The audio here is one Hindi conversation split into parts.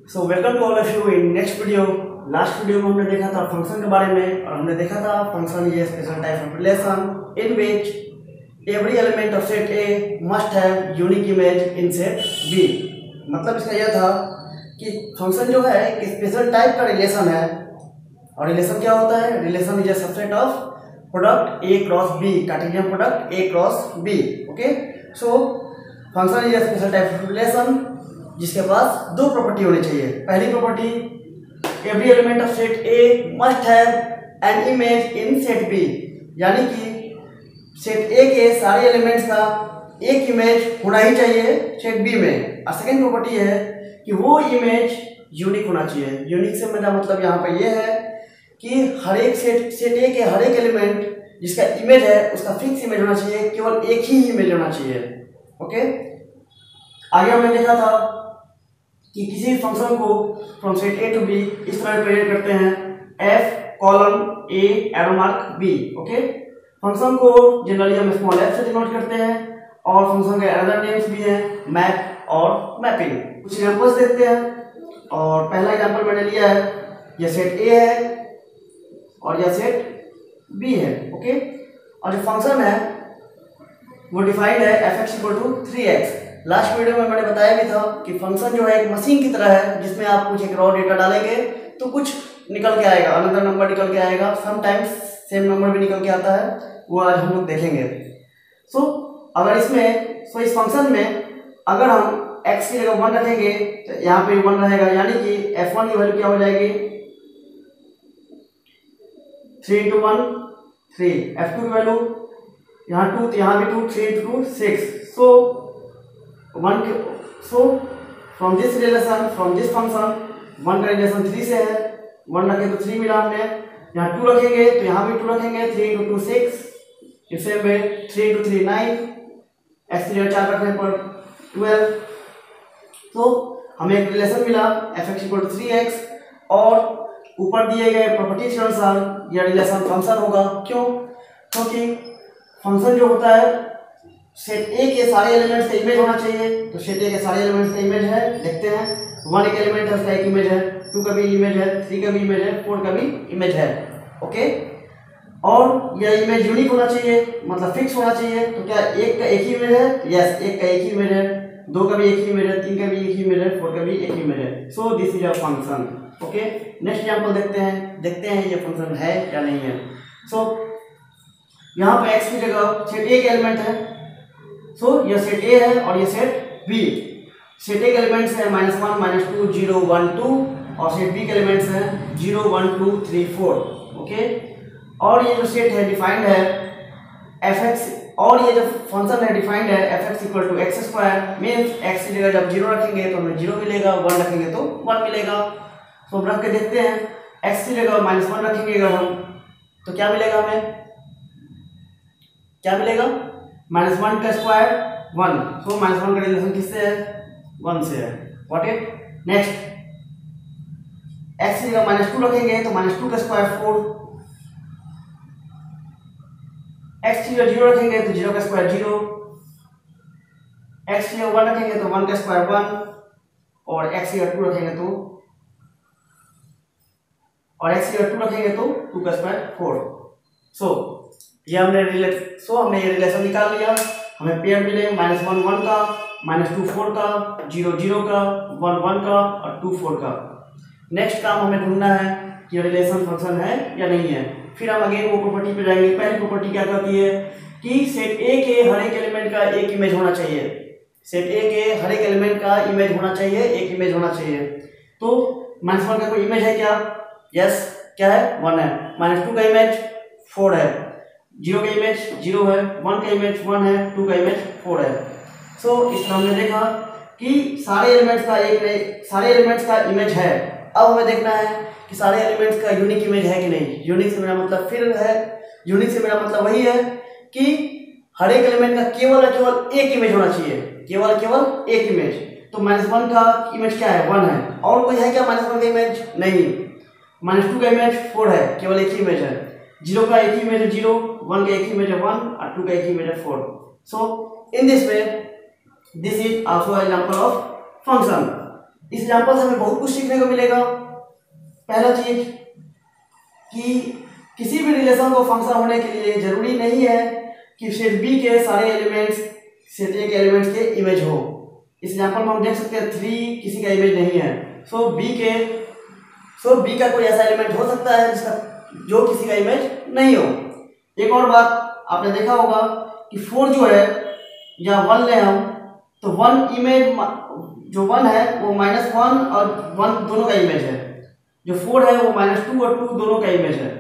So welcome to all of you in next video. Last video में हमने देखा था फंक्शन के बारे में और हमने देखा था फंक्शन ये special type of relation in which every element of set A must have unique image in set B. मतलब इसका यह था कि फंक्शन जो है एक स्पेशल टाइप का रिलेशन है और रिलेशन क्या होता है, relation is a subset of product A cross B, Cartesian product A cross B. Okay, so function is a special type of relation जिसके पास दो प्रॉपर्टी होनी चाहिए। पहली property, every element of set A must have an image in set B, यानी कि सेट ए के सारे एलिमेंट्स का एक इमेज होना ही चाहिए सेट बी में। और सेकेंड प्रॉपर्टी है कि वो इमेज यूनिक होना चाहिए। यूनिक से मेरा मतलब यहाँ पर यह है कि हर एक सेट ए के हर एक एलिमेंट जिसका इमेज है उसका फिक्स इमेज होना चाहिए, केवल एक ही इमेज होना चाहिए। ओके, आगे हमने देखा था कि किसी फंक्शन को from set A to B इस तरह रिप्रेजेंट करते हैं, F colon A arrow mark B. Okay, function को जनरली हम स्मॉल एफ से डिनोट करते हैं और फंक्शन के अदर नेम्स भी हैं, मैप और मैपिंग। कुछ एग्जांपल्स देखते हैं और पहला एग्जांपल मैंने लिया है, यह सेट ए है और यह सेट बी है। ओके, और जो फंक्शन है वो डिफाइंड है fx = 3x। लास्ट वीडियो में मैंने बताया भी था कि फंक्शन जो है एक मशीन की तरह है जिसमें आप कुछ एक रॉ डेटा डालेंगे तो कुछ निकल के आएगा, अनदर नंबर निकल के आएगा, समटाइम्स सेम नंबर भी निकल के आता है, वो आज हम लोग देखेंगे। अगर इस फंक्शन में अगर हम x की जगह 1 रखेंगे तो यहाँ पे 1 रहेगा, यानी कि f1 की वैल्यू क्या हो जाएगी 3 × 1 3, f2 की वैल्यू यहाँ 2 तो यहाँ भी 2, 3 × 2 6। So from this relation from this function 1 का रिलेशन 3 से है, 1 रखे तो 3 मिला हमने, यहाँ 2 रखेंगे तो यहाँ भी 2 रखेंगे, 3 × 2 6, इसे में 3 × 3 9, x की जगह 4 रखने पर 12। तो हमें एक रिलेशन मिला fx = 3x और ऊपर दिए गए प्रॉपर्टीज के अनुसार यह रिलेशन फंक्शन होगा। क्यों? क्योंकि फंक्शन जो होता है सेट ए के सारे एलिमेंट्स का इमेज होना चाहिए, तो सेट ए के सारे एलिमेंट्स का इमेज है, देखते हैं 1 एक एलिमेंट है उसका एक इमेज है, 2 का भी इमेज है, 3 का भी इमेज है, 4 का भी इमेज है। ओके, और यह इमेज यूनिक होना चाहिए, मतलब फिक्स होना चाहिए। तो क्या एक का एक ही इमेज है? यस, एक का एक ही इमेज है, 2 का भी एक ही इमेज है, 3 का भी एक ही इमेज है, 4 का भी एक ही इमेज है। So this is a function. Okay, next example देखते हैं ये फंक्शन है या नहीं है। यहाँ पे x की जगह सेट ए के एलिमेंट है, यह सेट ए है और यह सेट बी। सेट ए के एलिमेंट्स है -1 -2 0 1 2 और सेट बी के एलिमेंट्स हैं 0 1 2 3 4। ओके, और ये जो सेट है डिफाइंड है fx, और ये जो फंक्शन है डिफाइंड है fx = x², मींस x की जगह जब 0 रखेंगे तो हमें 0 मिलेगा, 1 रखेंगे तो 1 मिलेगा। तो रख के देखते हैं, x की जगह -1 रखेंगे अगर हम तो क्या मिलेगा हमें, क्या मिलेगा -1 का स्क्वायर 1। -1 का रिलेशन किससे है? 1 से है। व्हाट इट नेक्स्ट, x की जगह -2 रखेंगे तो -2 का स्क्वायर 4, x की जगह 0 रखेंगे तो 0 का स्क्वायर 0, x की जगह 1 रखेंगे तो 1 का स्क्वायर 1 और x की जगह 2 रखेंगे तो 2 का स्क्वायर 4। हमने ये रिलेशन निकाल लिया, हमें पेयर मिले -1 1 का, -2 4 का, 0 0 का, 1 1 का और 2 4 का। नेक्स्ट काम हमें ढूंढना है कि ये रिलेशन फंक्शन है या नहीं है। फिर हम अगेन वो प्रॉपर्टी पे जाएंगे। पहली प्रॉपर्टी क्या कहती है कि सेट ए के हर एक एलिमेंट का एक इमेज होना चाहिए। सेट ए के हर एक एलिमेंट का इमेज होना चाहिए, एक इमेज होना चाहिए। तो -1 का कोई इमेज है क्या? यस, क्या है? 1 है। -2 का इमेज 4 है, 0 का इमेज 0 है, 1 का इमेज 1 है, 2 का इमेज 4 है। इस तरह हमने देखा कि सारे एलिमेंट्स का इमेज है। अब हमें देखना है कि सारे एलिमेंट्स का यूनिक इमेज है कि नहीं। यूनिक से मेरा मतलब यूनिक से मेरा मतलब वही है कि हर एक एलिमेंट का केवल एक इमेज होना चाहिए, केवल एक इमेज। तो -1 का इमेज क्या है? 1 है। और कोई है क्या -1 का इमेज? नहीं। -2 का इमेज 4 है, केवल एक ही इमेज है। 0 का एक ही इमेज है 0, 1 का एक ही इमेज है 1 और 2 का एक ही इमेज है 4। इन this way this is also example of function. इस एग्जाम्पल से हमें बहुत कुछ सीखने को मिलेगा। पहला चीज कि किसी भी रिलेशन को फंक्शन होने के लिए जरूरी नहीं है कि सेट बी के सारे एलिमेंट्स सेट ए के एलिमेंट्स के इमेज हो। इस एग्जाम्पल में हम देख सकते हैं 3 किसी का इमेज नहीं है। सो बी का कोई ऐसा एलिमेंट हो सकता है जिसका जो किसी का इमेज नहीं हो। एक और बात आपने देखा होगा कि 4 जो है या 1 ले हम तो 1 इमेज जो 1 है वो -1 और 1 दोनों का इमेज है। जो 4 है वो -2 और 2 दोनों का इमेज है।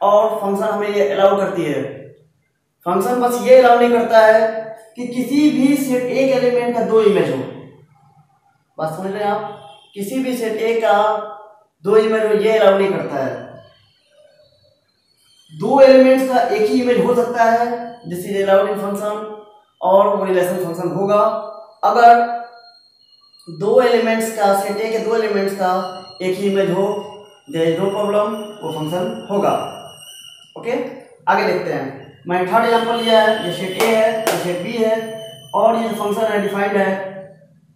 और फंक्शन हमें ये अलाउ करती है। फंक्शन बस ये अलाउ नहीं करता है कि किसी भी सेट ए के एलिमेंट का 2 इमेज हो। बात समझ रहे हैं आप? किसी भी सेट ए का 2 इमेज हो ये अलाउ नहीं करता है। 2 एलिमेंट्स का एक ही इमेज हो सकता है, this is allowed in function, और वो रिलेशन फंक्शन होगा अगर 2 एलिमेंट्स का सेट ए के 2 एलिमेंट्स का एक ही इमेज हो, देयर इज नो प्रॉब्लम, वो फंक्शन होगा। ओके, आगे देखते हैं। मैंने थर्ड एग्जांपल लिया है, ये सेट ए है, ये सेट बी है, और ये फंक्शन है डिफाइंड है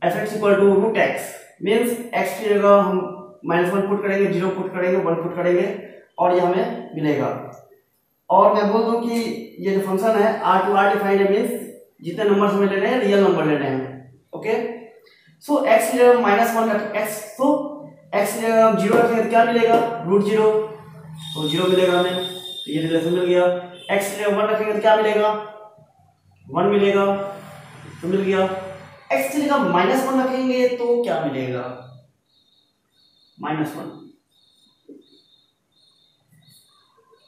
f(x = √x), मीन्स x की जगह हम -1 पुट करेंगे, 0 पुट करेंगे, 1 पुट करेंगे और ये हमें मिलेगा। और मैं बोल दूं कि ये जो फंक्शन है R to R डिफाइंड है, मीन्स जितने नंबर हमें लेने हैं रियल नंबर लेने हैं। ओके, सो x की जगह -1 रख x, तो x की जगह 0 रखेंगे तो क्या मिलेगा? √0, तो 0 मिलेगा हमें, तो ये रिलेशन मिल गया। x की जगह 1 रखेंगे तो क्या मिलेगा? 1 मिलेगा, तो मिल गया। x की जगह -1 रखेंगे तो क्या मिलेगा? -1।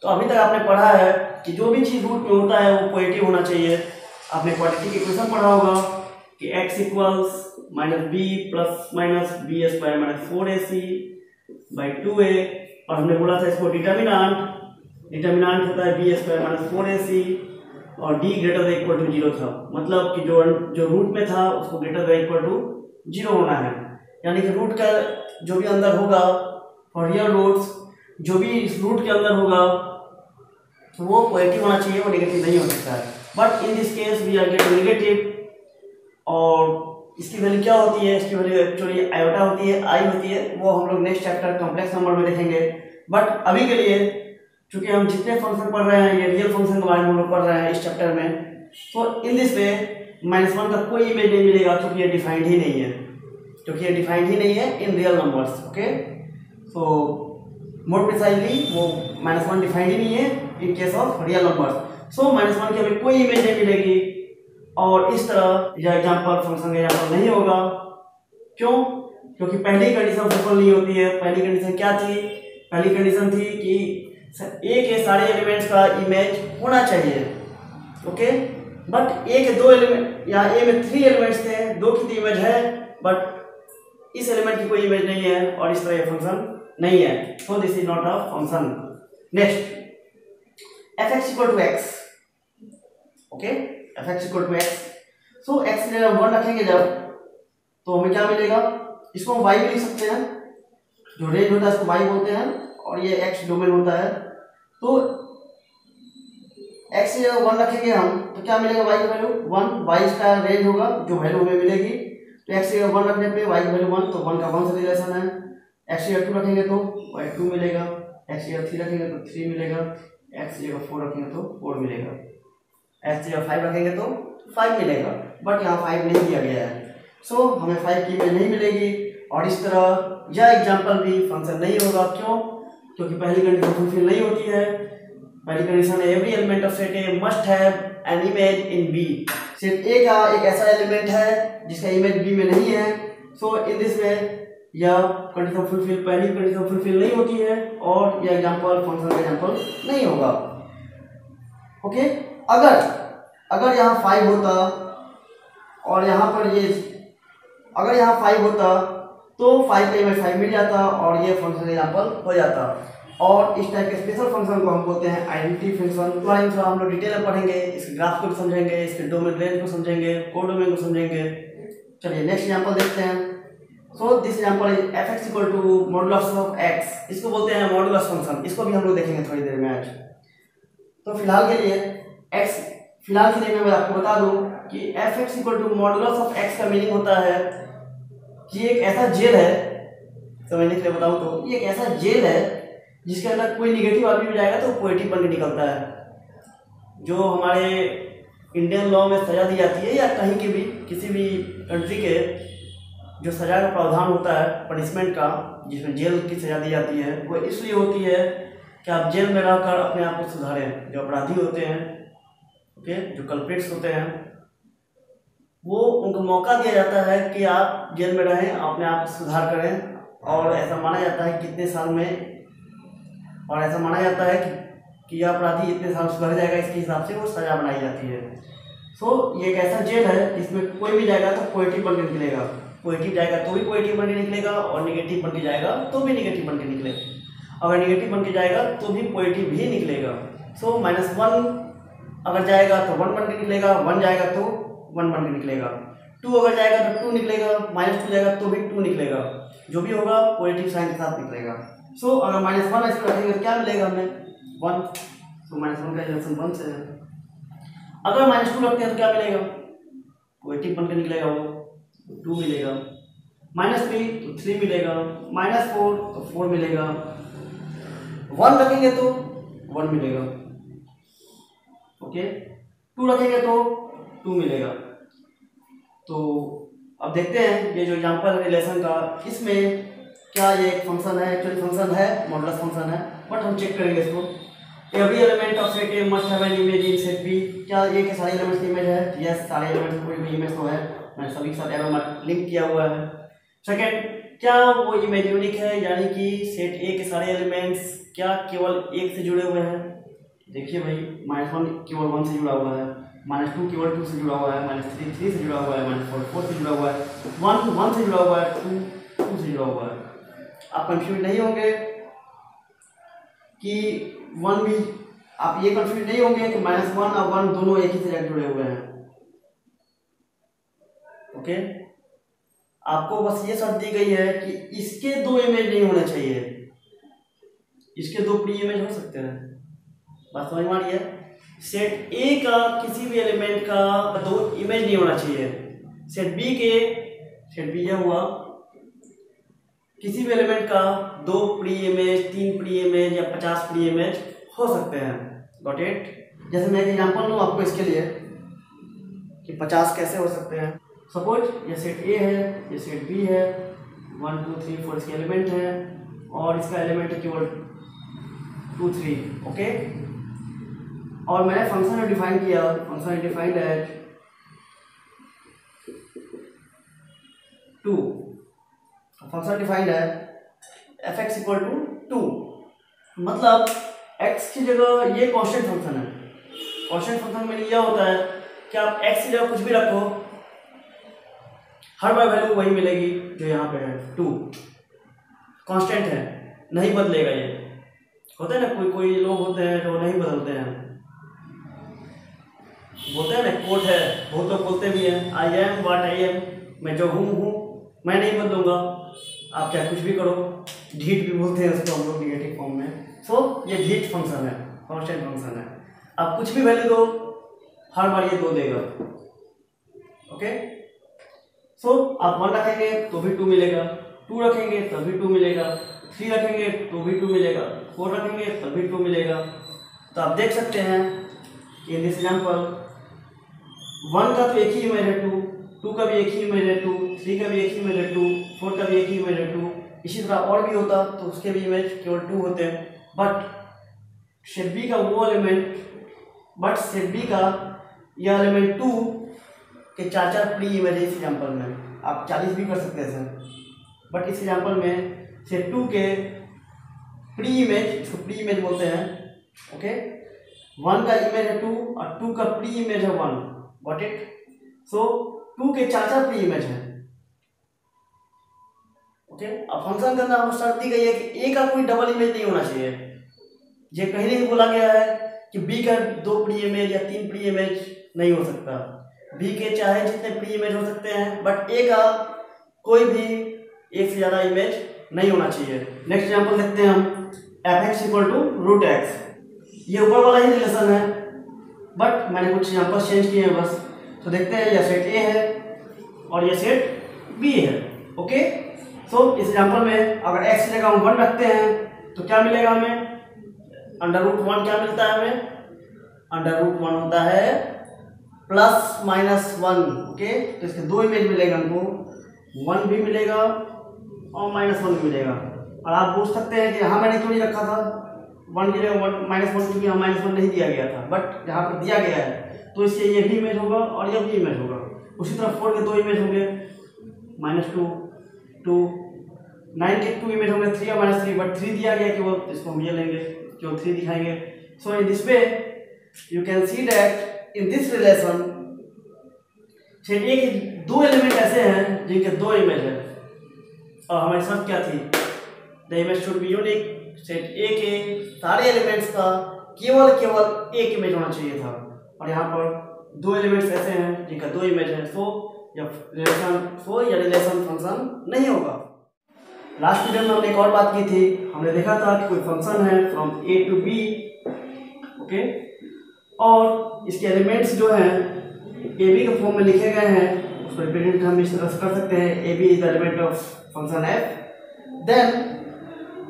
तो अभी तक आपने पढ़ा है कि जो भी चीज रूट में होता है वो पॉजिटिव होना चाहिए। आपने क्वाड्रेटिक इक्वेशन पढ़ा होगा कि x = -b ± b² - 4ac/2a, और हमने बोला था इसको डिटर्मिनेंट होता है b² - 4ac और d ≥ 0 था। मतलब कि जो रूट में था उसको ≥ 0 होना है, यानी कि रूट का जो भी अंदर होगा फॉर रियल रूट्स, जो भी इस रूट के अंदर होगा तो वो पॉजिटिव होना चाहिए, वो नेगेटिव नहीं हो सकता है। But in this case we are getting negative, और इसकी वैल्यू क्या होती है? इसकी वैल्यू एक्चुअली आयोटा होती है, आई होती है, वो हम लोग नेक्स्ट चैप्टर कॉम्प्लेक्स नंबर में देखेंगे। बट अभी के लिए चूंकि हम जितने फंक्शन पढ़ रहे हैं ये रियल फंक्शन के बारे में हम लोग पढ़ रहे हैं इस चैप्टर में, तो इन दिस वे -1 का कोई इमेज नहीं मिलेगा क्योंकि ये डिफाइंड ही नहीं है, in real numbers. Okay, so more precisely वो -1 डिफाइंड ही नहीं है in case of real numbers. So -1 की हमें कोई इमेज नहीं मिलेगी, और इस तरह यह एग्जाम्पल फंक्शन का एग्जाम्पल नहीं होगा। क्यों? क्योंकि पहली कंडीशन फुलफिल नहीं होती है। पहली कंडीशन क्या थी? पहली कंडीशन थी कि ए के सारे एलिमेंट्स का इमेज होना चाहिए। ओके, बट ए के 2 एलिमेंट, यहाँ ए में 3 एलिमेंट्स थे, 2 की इमेज है, बट इस एलिमेंट की कोई इमेज नहीं है, और इस तरह ये फंक्शन नहीं है। So this is not a function. Next, f(x = x), okay, f(x = x), so x की जगह 1 रखेंगे जब, तो हमें क्या मिलेगा? इसको हम y भी लिख सकते हैं, जो रेंज होता है इसको y बोलते हैं, और ये x डोमेन होता है। तो x की जगह 1 रखेंगे हम तो क्या मिलेगा? y की वैल्यू 1, y का रेंज होगा जो वैल्यू हमें मिलेगी। तो x की जगह 1 रखने पे y की वैल्यू 1, तो 1 का 1 से रिलेशन है। x की जगह 2 रखेंगे तो y 2 मिलेगा, x की जगह 3 रखेंगे तो 3 मिलेगा, x की जगह 4 रखेंगे तो 4 मिलेगा, x की जगह 5 रखेंगे तो 5 मिलेगा, बट यहाँ 5 नहीं दिया गया है। सो हमें 5 की इमेज नहीं मिलेगी, और इस तरह यह एग्जाम्पल भी फंक्शन नहीं होगा। क्यों? क्योंकि पहली कंडीशन फुलफिल नहीं होती है। पहली कंडीशन है every element of set A must have an image in B. Set A का एक ऐसा एलिमेंट है जिसका इमेज बी में नहीं है। सो इन दिस वे यह कंडीशन फुलफिल, पहली कंडीशन फुलफिल नहीं होती है, और यह एग्जाम्पल फंक्शन का एग्जाम्पल नहीं होगा। ओके, अगर यहाँ 5 होता और यहाँ पर ये, अगर यहाँ 5 होता तो 5 का इमेज 5 मिल जाता और ये फंक्शन एग्जाम्पल हो जाता। और इस टाइप के स्पेशल फंक्शन को हम बोलते हैं आइडेंटिटी फंक्शन। थोड़ा हम लोग डिटेल में पढ़ेंगे, इसके ग्राफ को भी समझेंगे, इसके डोमेन रेंज को समझेंगे, कोडोमेन को समझेंगे। चलिए नेक्स्ट एग्जाम्पल देखते हैं। So this example is f(x = (mod)(x), इसको बोलते हैं मॉडुलस फंक्शन। इसको भी हम लोग देखेंगे थोड़ी देर में आज। तो फिलहाल के लिए मैं आपको बता दूं कि f(x = (mod)(x) का मीनिंग होता है कि एक ऐसा जेल है, समझने के लिए बताऊँ तो ये एक ऐसा जेल है जिसके अंदर कोई निगेटिव आदमी भी जाएगा तो पॉजिटिव बन के निकलता है। जो हमारे इंडियन लॉ में सज़ा दी जाती है या कहीं की भी किसी भी कंट्री के जो सज़ा का प्रावधान होता है पनिशमेंट का, जिसमें जेल की सज़ा दी जाती है, वो इसलिए होती है कि आप जेल में रहकर अपने आप को सुधारें। जो अपराधी होते हैं, ओके, जो कल्प्रिट्स होते हैं, वो उनको मौका दिया जाता है कि आप जेल में रहें, अपने आप को सुधार करें। और ऐसा माना जाता है कितने साल में, और ऐसा माना जाता है कि यह अपराधी इतने साल सुधर जाएगा, इसके हिसाब से वो सज़ा बनाई जाती है। सो ये एक ऐसा जेल है जिसमें कोई भी जाएगा तो पॉजिटिव बन के निकलेगा, पॉजिटिव जाएगा तो भी पॉजिटिव बन के निकलेगा, और निगेटिव बन के जाएगा तो भी निगेटिव बन के निकलेगा। अगर निगेटिव बन के जाएगा तो भी पॉजिटिव ही निकलेगा। सो -1 अगर जाएगा तो 1 बन के निकलेगा, 1 जाएगा तो 1 बन के निकलेगा, 2 अगर जाएगा तो 2 निकलेगा, -2 जाएगा तो भी 2 निकलेगा। जो भी होगा पॉजिटिव साइन के साथ निकलेगा। सो अगर -1 ऐसे रखेंगे तो क्या मिलेगा हमें? 1। तो -1 का रिलेशन 1 से है। अगर -2 रखते हैं तो क्या मिलेगा? पॉजिटिव बन के निकलेगा, वो 2 मिलेगा। -3 तो 3 मिलेगा, -4 तो 4 मिलेगा, 1 रखेंगे तो 1 मिलेगा, ओके, 2 रखेंगे तो 2 मिलेगा। तो अब देखते हैं ये जो एग्जांपल है रिलेशन का, इसमें क्या ये एक फंक्शन है, एक्चुअली फंक्शन है, मॉडुलस फंक्शन है, बट हम चेक करेंगे इसको। Every element of set A must have an image in set B. क्या ए के सारे एलिमेंट्स की इमेज है? यस, सारे एलिमेंट्स कोई भी इमेज तो है, मैंने सभी के साथ एरो मार्क लिंक किया हुआ है। सेकंड, क्या वो इमेज यूनिक है, यानी कि सेट ए के सारे एलिमेंट्स क्या केवल 1 से जुड़े हुए हैं? देखिए भाई, -1 केवल 1 से जुड़ा हुआ है, -2 केवल 2 से जुड़ा हुआ है, -3 3 से जुड़ा हुआ है, -4 4 से जुड़ा हुआ है, 1 1 से जुड़ा हुआ है, 2 2 से जुड़ा हुआ है। आप कंफ्यूज नहीं होंगे कि 1 भी, आप ये कंफ्यूज नहीं होंगे कि -1 और 1 दोनों एक ही से जुड़े हुए हैं, ओके। आपको बस ये शर्त दी गई है कि इसके 2 इमेज नहीं होने चाहिए, इसके 2 प्री इमेज हो सकते हैं। बात समझ में आ रही है? सेट ए का किसी भी एलिमेंट का 2 इमेज नहीं होना चाहिए। सेट बी यह हुआ, किसी भी एलिमेंट का 2 प्री इमेज, 3 प्री इमेज या 50 प्री इमेज हो सकते हैं। Got it? जैसे मैं एक एग्जांपल दूं आपको इसके लिए कि 50 कैसे हो सकते हैं। सपोज ये सेट ए है, ये सेट बी है, 1 2 3 4 इसके एलिमेंट है, और इसका एलिमेंट है केवल 2 3, ओके। और मैंने फंक्शन में डिफाइन किया, function defined as 2, function defined है f(x) = 2, मतलब x की जगह ये कांस्टेंट फंक्शन है। कांस्टेंट फंक्शन में यह होता है कि आप x की जगह कुछ भी रखो, हर बार वैल्यू वही मिलेगी जो यहाँ पे है, 2 कांस्टेंट है, नहीं बदलेगा। ये होता है ना, कोई लोग होते हैं जो नहीं बदलते हैं, बोलते हैं ना कोट है, बहुत लोग बोलते भी हैं I am what I am, मैं जो हूँ मैं नहीं बदलूंगा, आप चाहे कुछ भी करो। ढीठ भी बोलते हैं उसको हम लोग निगेटिव फॉर्म में। सो ये ढीठ फंक्शन है, कांस्टेंट फंक्शन है, आप कुछ भी वैल्यू दो, हर बार ये 2 देगा, ओके। सो आप 1 रखेंगे तो भी 2 मिलेगा, 2 रखेंगे तब भी 2 मिलेगा, 3 रखेंगे तो भी 2 मिलेगा, 4 रखेंगे तब भी 2 मिलेगा। तो आप देख सकते हैं इन दिस एग्जांपल 1 का तो एक ही इमेज है 2 का भी एक ही इमेज है 2, 3 का भी एक ही इमेज है 2, 4 का भी एक ही इमेज है 2। इसी तरह और भी होता तो उसके भी इमेज केवल 2 होते हैं। बट सेट बी का वो एलिमेंट, बट सेट बी का यह एलिमेंट 2 के 4 प्री इमेज है। इस एग्जांपल में आप 40 भी कर सकते हैं सर, बट इस एग्जांपल में सेट 2 के प्री इमेज, इसको प्री इमेज बोलते हैं, ओके। 1 का इमेज है 2 और 2 का प्री इमेज है 1, गॉट इट? सो 2 के 4 प्री इमेज है, ओके। अब फंक्शन के अंदर हमको शर्त दी गई है कि ए का कोई डबल इमेज नहीं होना चाहिए। ये कहीं नहीं बोला गया है कि बी का 2 प्री इमेज या 3 प्री इमेज नहीं हो सकता। बी के चाहे जितने प्री इमेज हो सकते हैं, बट ए का कोई भी एक से ज़्यादा इमेज नहीं होना चाहिए। नेक्स्ट एग्जांपल देखते हैं हम, f(x) = √x। ये ऊपर वाला ही रिलेशन है, बट मैंने कुछ एग्जांपल चेंज किए हैं बस। तो देखते हैं, यह सेट ए है और यह सेट बी है, ओके, सो इस एग्जाम्पल में अगर x की जगह हम 1 रखते हैं तो क्या मिलेगा हमें, √1 क्या मिलता है हमें, √1 होता है +-1। ओके, तो इसके दो इमेज मिलेगा हमको, 1 भी मिलेगा और -1 भी मिलेगा। और आप पूछ सकते हैं कि यहाँ मैंने क्यों नहीं रखा था 1 की जगह -1, क्योंकि यहाँ -1 नहीं दिया गया था, बट यहाँ पर दिया गया है तो इससे ये भी इमेज होगा और ये भी इमेज होगा। उसी तरह 4 के दो इमेज होंगे, -2, 2, 9 के 2 इमेज होंगे, 3 और -3, बट 3 दिया गया केवल, इसको हम ये लेंगे केवल 3 दिखाएंगे। So in this way you can see that in this relation set A के दो एलिमेंट ऐसे हैं जिनके दो इमेज है, और हमारी शर्त क्या थी, the image should be unique. Set A के सारे एलिमेंट्स का केवल एक इमेज होना चाहिए था, और यहाँ पर दो एलिमेंट्स ऐसे हैं जिनका दो इमेज है, सो यह रिलेशन फंक्शन नहीं होगा। लास्ट वीडियो में हमने एक और बात की थी, हमने देखा था कि कोई फंक्शन है from A to B, okay, और इसके एलिमेंट्स जो हैं ए बी के फॉर्म में लिखे गए हैं, उसको रिप्रेजेंट हम इस तरह से कर सकते हैं, A B is the element of function F. Then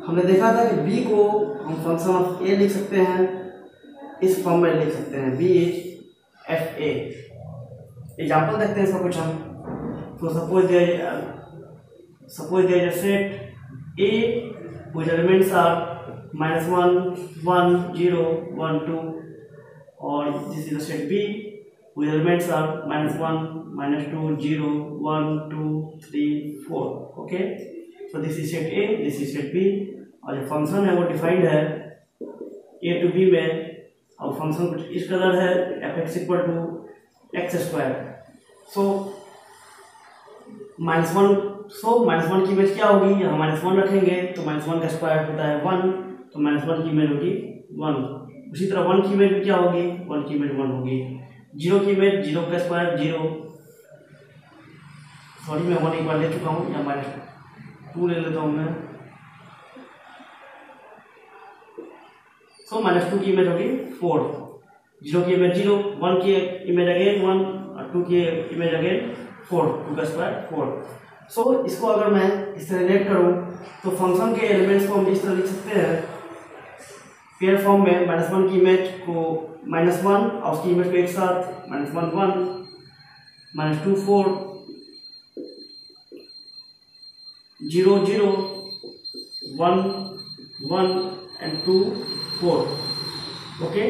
हमने देखा था कि b को हम फंक्शन ऑफ a लिख सकते हैं, इस फॉर्म में लिख सकते हैं, b is F A. Example देखते हैं इसका कुछ हम। तो suppose there is a set a whose elements are -1, 1, 0, 1, 2, और this is the set b whose elements are -1, -2, 0, 1, 2, 3, 4। Okay, so this is set a, this is set b, और जो फंक्शन है वो डिफाइंड है a to b में, और फंक्शन कुछ इस कलर है f(x = x²। सो -1 की इमेज क्या होगी, यहाँ -1 रखेंगे तो -1 का स्क्वायर होता है 1, तो -1 की इमेज होगी 1। उसी तरह 1 की इमेज क्या होगी, 1 की इमेज 1 होगी। 0 की इमेज 0 का स्क्वायर 0, सॉरी मैं 1 एक बार ले चुका हूँ, या -2 ले लेता हूँ मैं। सो -2 की इमेज होगी 4, 0 की इमेज 0, 1 की इमेज अगेन 1, और 2 की इमेज अगेन 4, 2 का स्क्वायर 4। सो इसको अगर मैं इस तरह रिलेट करूँ तो फंक्शन के एलिमेंट्स को हम इस तरह लिख सकते हैं पेयर फॉर्म में, -1 की इमेज को -1 और उसकी इमेज को एक साथ -1 1, -2 4, 0 0, 1 1 एंड 2 4। ओके,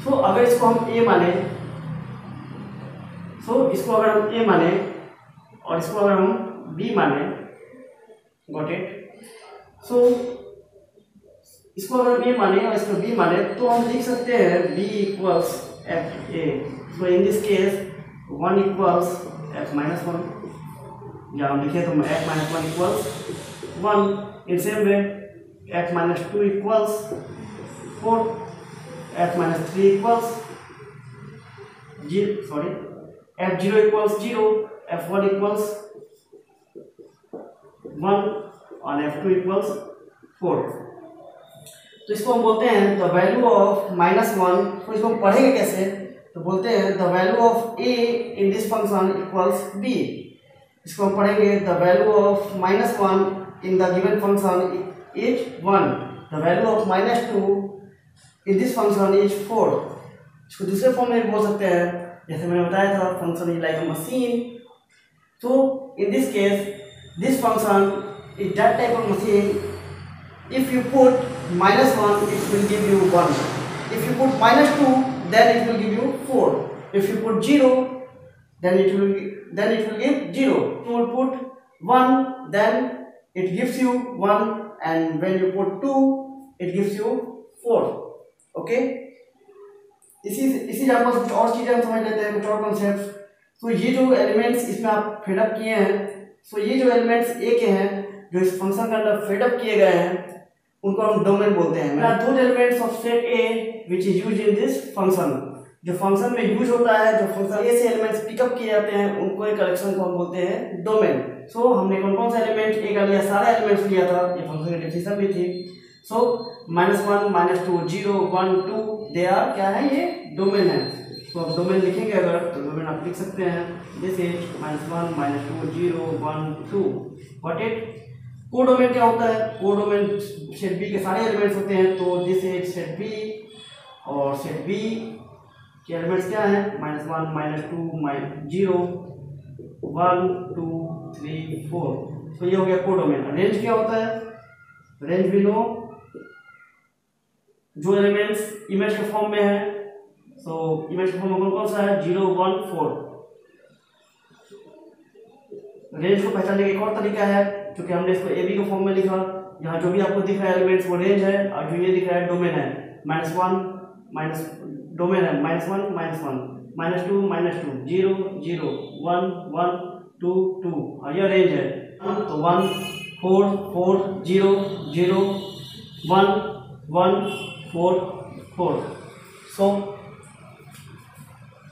सो अगर इसको हम a माने, इसको अगर हम a माने और इसको अगर हम b माने, गॉट इट। सो इसको अगर a माने और इसको b माने तो हम लिख सकते हैं b equals f a। So in this case 1 equals f-1, या हम लिखे तो f-1 equals 1। In same way f-2 equals 4, f-3 equals f0 equals 0, f1 equals 1 और f2 इक्वल्स 4। तो इसको हम बोलते हैं द वैल्यू ऑफ -1। तो इसको हम पढ़ेंगे कैसे, तो बोलते हैं the value of a in this function equals b। इसको हम पढ़ेंगे the value of -1 in the given function is 1, the value of -2 in this function is 4। इसको दूसरे फॉर्म में बोल सकते हैं, जैसे मैंने बताया था function is like a machine. तो in this case this function is that type of machine, if you put -1 it will give you 1, if you put -2 then it will give you 4, if you put 0 then it will give 0, you will put 1 then it gives you 1, and when you put 2 it gives you 4। Okay, इसी एग्जांपल से कुछ और चीजें हम समझ लेते हैं, कुछ और कॉन्सेप्ट। तो ये जो एलिमेंट्स इसमें आप फेडअप किए हैं, सो ये जो एलिमेंट्स ए के हैं जो इस फंक्शन के अंदर फेडअप किए गए हैं उनको हम डोमेन बोलते हैं। दो elements of set A which is used in this function, जो फंक्शन में यूज होता है, जो फंक्शन ए से एलिमेंट्स पिकअप किए जाते हैं उनको एक कलेक्शन को हम बोलते हैं डोमेन। सो हमने कौन कौन सा एलिमेंट ए का लिया, सारे एलिमेंट्स लिया था, ये फंक्शन की डेफिनेशन भी थी। सो -1, -2, 0, 1, 2 दे आर क्या है, ये डोमेन है। इसको आप डोमेन लिखेंगे अगर तो डोमेन आप लिख सकते हैं this is -1 -2 0 1 2 what it. Codomain क्या होता है? कोडोमेन सेट बी के सारे एलिमेंट्स होते हैं, तो दिस इज सेट बी और सेट बी के एलिमेंट्स क्या हैं? -1 -2 0 1 2 3 4। तो ये हो गया कोडोमेन। रेंज क्या होता है? रेंज भी नो जो एलिमेंट्स इमेज के फॉर्म में है, सो इमेज के फॉर्म में कौन सा है? 0 1 4। रेंज को पहचानने का एक और तरीका है, क्योंकि हमने इसको ए बी के फॉर्म में लिखा, यहाँ जो भी आपको दिख रहा है एलिमेंट्स वो रेंज है, और जो ये दिख रहा है डोमेन है। -1 माइनस डोमेन है -1 -1 -2 -2 0 0 1 1 2 2 और यह रेंज है। तो 1 4 4 0 0 1 1 4 4।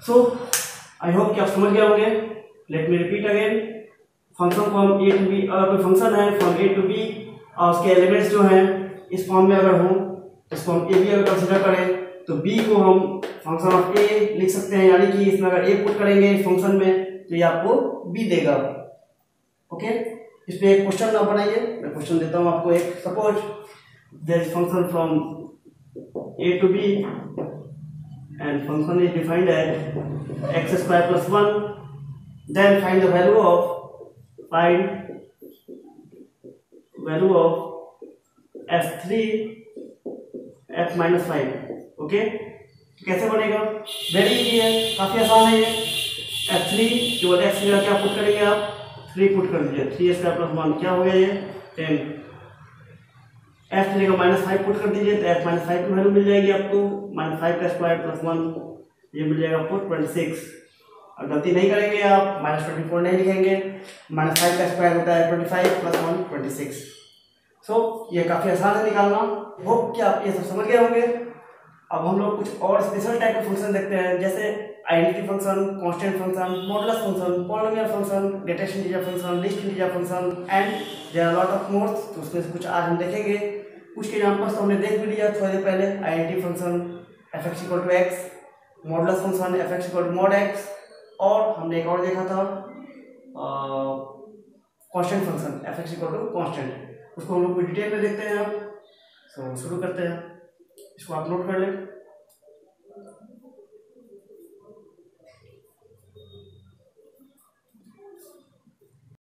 सो आई होप कि आप समझ गए होंगे। Let me repeat again. Function को हम ए टू बी, अगर कोई फंक्शन है फ्रॉम ए टू बी और उसके एलिमेंट्स जो हैं इस फॉर्म में अगर हों, इसको हम ए बी अगर कंसिडर करें तो बी को हम फंक्शन ऑफ ए लिख सकते हैं, यानी कि इसमें अगर ए पुट करेंगे इस फंक्शन में तो ये आपको बी देगा। ओके, इस पे एक क्वेश्चन ना बनाइए, मैं क्वेश्चन देता हूँ आपको एक। Suppose there is function from A to B and function is defined as x square plus 1, then find the value of f3 f minus 5। Okay, कैसे बनेगा? वेरी इजी है, काफी आसान है ये। f3 केवल x की जगह क्या पुट करेंगे आप? 3 पुट कर दीजिए। 3 स्क्वायर प्लस 1 क्या हो गया ये? 10। f की जगह -5 पुट कर दीजिए तो f -5 की वैल्यू मिल जाएगी आपको। -5 का स्क्वायर प्लस 1 ये मिल जाएगा आपको 26। और गलती नहीं करेंगे आप, -24 नहीं लिखेंगे, -5 का स्क्वायर होता है 25 प्लस 1 26। सो ये काफ़ी आसान है निकालना। होप कि आप ये सब समझ गए होंगे। अब हम लोग कुछ और स्पेशल टाइप के फंक्शन देखते हैं, जैसे identity function, constant function, modulus function, polynomial function, greatest integer function, least integer function and there are lot of more. तो उसमें से कुछ आज हम देखेंगे। कुछ के एग्जाम्पल्स तो हमने देख भी लिया थोड़ी देर पहले। Identity function f(x = x), modulus function f(x = mod x), और हमने एक और देखा था कांस्टेंट फंक्शन f(x = constant)। उसको हम लोग डिटेल में देखते हैं अब। सो शुरू करते हैं, इसको आप नोट कर लें।